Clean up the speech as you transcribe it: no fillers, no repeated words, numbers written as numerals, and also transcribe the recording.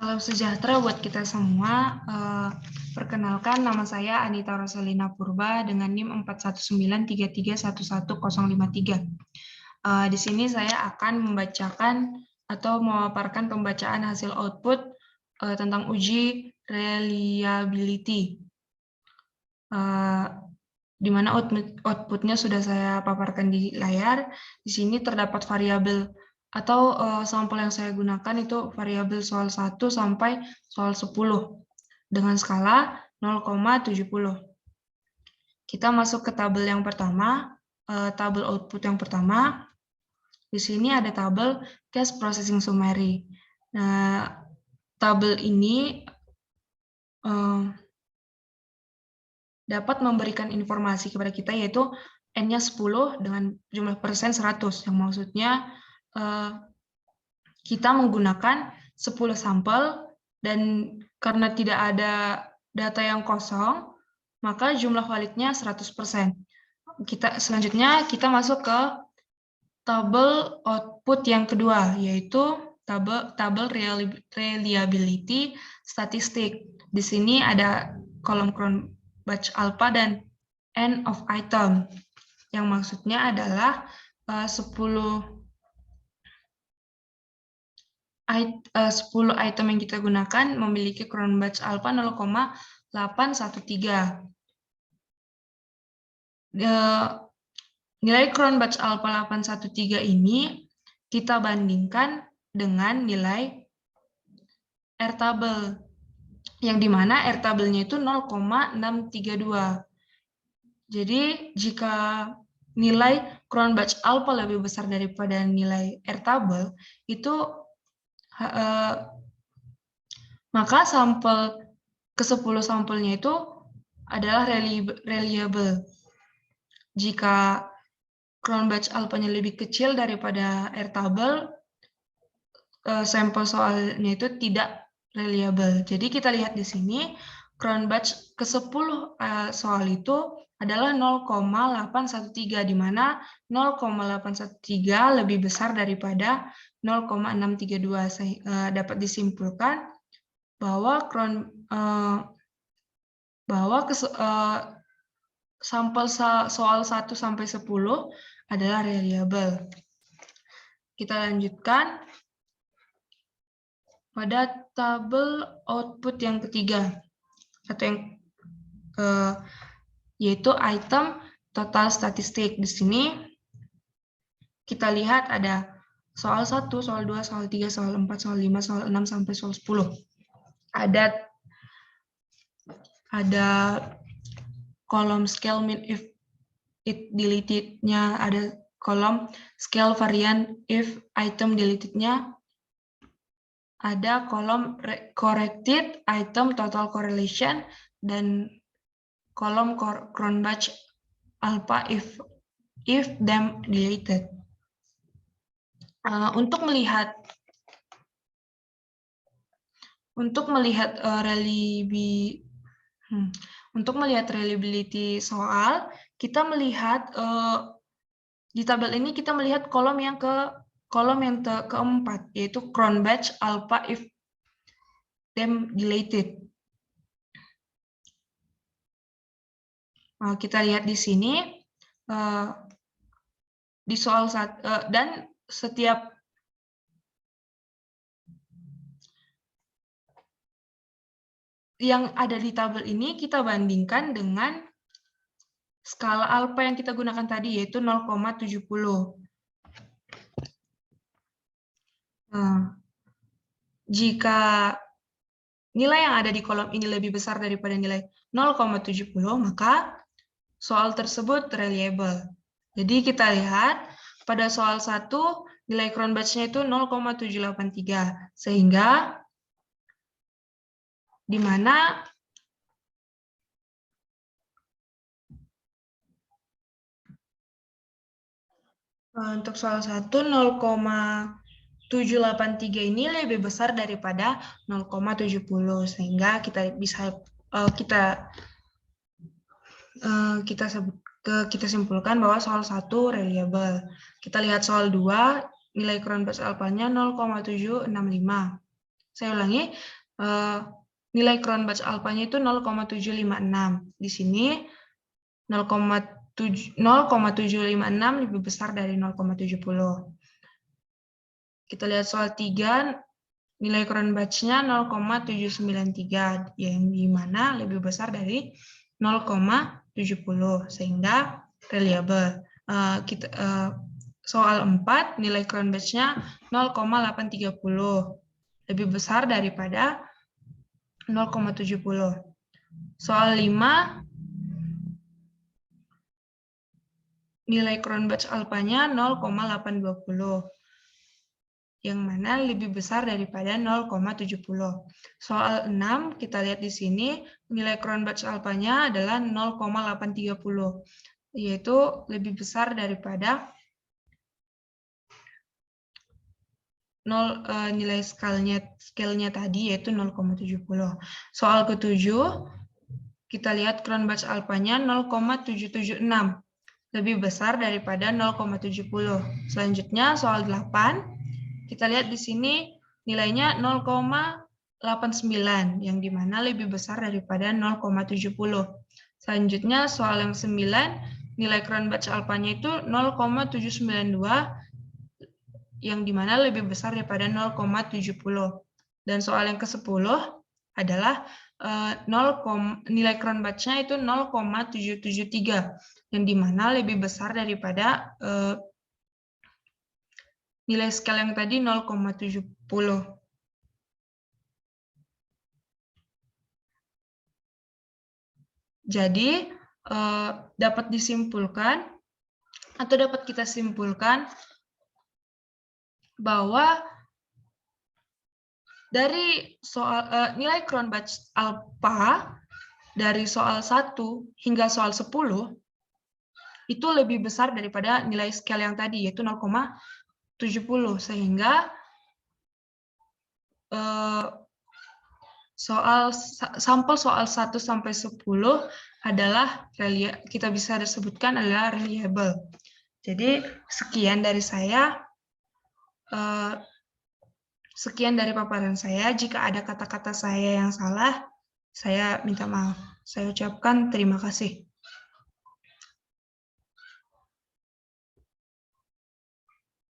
Salam sejahtera buat kita semua. Perkenalkan, nama saya Anita Rosalina Purba dengan NIM 41933111053. Di sini saya akan membacakan atau memaparkan pembacaan hasil output tentang uji reliability. Di mana outputnya sudah saya paparkan di layar. Di sini terdapat variabel atau sampel yang saya gunakan itu variabel soal 1 sampai soal 10 dengan skala 0,70. Kita masuk ke tabel yang pertama, tabel output yang pertama. Di sini ada tabel cache processing summary. Nah, tabel ini dapat memberikan informasi kepada kita, yaitu N-nya 10 dengan jumlah persen 100, yang maksudnya kita menggunakan 10 sampel, dan karena tidak ada data yang kosong, maka jumlah validnya 100%. Selanjutnya kita masuk ke tabel output yang kedua, yaitu tabel reliability statistik. Di sini ada kolom batch alpha dan end of item, yang maksudnya adalah 10 item yang kita gunakan memiliki cron batch alpha 0,813. Nilai cron batch alpha 813 ini kita bandingkan dengan nilai R tabel, yang dimana R tabelnya itu 0,632. Jadi jika nilai cron batch alpha lebih besar daripada nilai R tabel, itu maka sampel ke-10 sampelnya itu adalah reliable. Jika cron batch alpha-nya lebih kecil daripada R tabel, sampel soalnya itu tidak reliable. Jadi kita lihat di sini, cron batch ke-10 soal itu adalah 0,813, di mana 0,813 lebih besar daripada 0,632. Dapat disimpulkan bahwa sampel soal 1 sampai 10 adalah reliable. Kita lanjutkan pada tabel output yang ketiga, atau yang yaitu item total statistik. Di sini kita lihat ada soal 1, soal 2, soal 3, soal 4, soal 5, soal 6 sampai soal 10. Ada kolom scale mean if it deleted-nya, ada kolom scale variant if item deleted-nya, ada kolom corrected item total correlation, dan kolom cron batch alpha if them deleted. Untuk reliability soal, kita melihat di tabel ini kita melihat kolom yang keempat, yaitu cron batch alpha if them deleted. Kita lihat di sini di soal dan setiap yang ada di tabel ini kita bandingkan dengan skala alpha yang kita gunakan tadi, yaitu 0,70. Jika nilai yang ada di kolom ini lebih besar daripada nilai 0,70, maka soal tersebut reliable. Jadi kita lihat pada soal 1 nilai cron batch-nya itu 0,783, sehingga di mana untuk soal 1 0,783 ini lebih besar daripada 0,70, sehingga kita simpulkan bahwa soal 1 reliable. Kita lihat soal 2, nilai cron batch alpha-nya 0,765. Saya ulangi, nilai Cronbach alpha-nya itu 0,756. Di sini 0,756 lebih besar dari 0,70. Kita lihat soal 3, nilai Cronbach-nya 0,793, yang dimana lebih besar dari 0,70, sehingga reliable. Soal 4, nilai Cronbach-nya 0,830, lebih besar daripada 0,70. Soal 5, nilai Cronbach alpha-nya 0,820, yang mana lebih besar daripada 0,70. Soal 6, kita lihat di sini, nilai Cronbach alpha-nya adalah 0,830, yaitu lebih besar daripada nilai scale-nya tadi, yaitu 0,70. Soal ke-7, kita lihat Cronbach alpha-nya 0,776, lebih besar daripada 0,70. Selanjutnya, soal 8, kita lihat di sini nilainya 0,89, yang dimana lebih besar daripada 0,70. Selanjutnya, soal yang 9, nilai Cronbach alpha-nya itu 0,792, yang dimana lebih besar daripada 0,70. Dan soal yang ke-10 adalah nilai Cronbach-nya itu 0,773, yang dimana lebih besar daripada nilai scale yang tadi 0,70. Jadi, dapat disimpulkan atau dapat kita simpulkan bahwa dari soal nilai Cronbach alpha dari soal 1 hingga soal 10 itu lebih besar daripada nilai scale yang tadi, yaitu 0,70, sehingga sampel soal 1 sampai 10 adalah kita bisa disebutkan adalah reliable. Jadi sekian dari saya. Sekian dari paparan saya. Jika ada kata-kata saya yang salah, saya minta maaf. Saya ucapkan terima kasih.